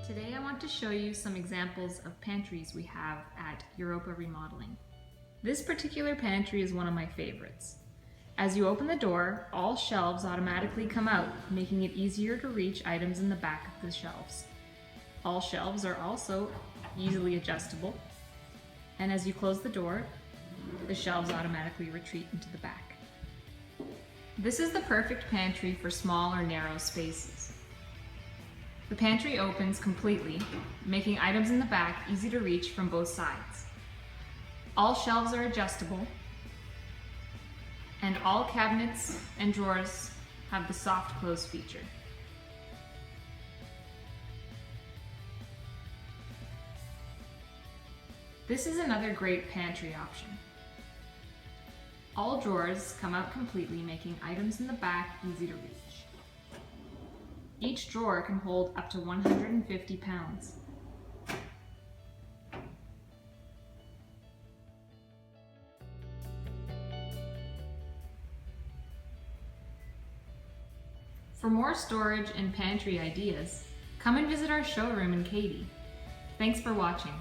Today I want to show you some examples of pantries we have at Europa Remodeling. This particular pantry is one of my favorites. As you open the door, all shelves automatically come out, making it easier to reach items in the back of the shelves. All shelves are also easily adjustable, and as you close the door, the shelves automatically retreat into the back. This is the perfect pantry for small or narrow spaces. The pantry opens completely, making items in the back easy to reach from both sides. All shelves are adjustable, and all cabinets and drawers have the soft close feature. This is another great pantry option. All drawers come out completely, making items in the back easy to reach. Each drawer can hold up to 150 pounds. For more storage and pantry ideas, come and visit our showroom in Katy. Thanks for watching.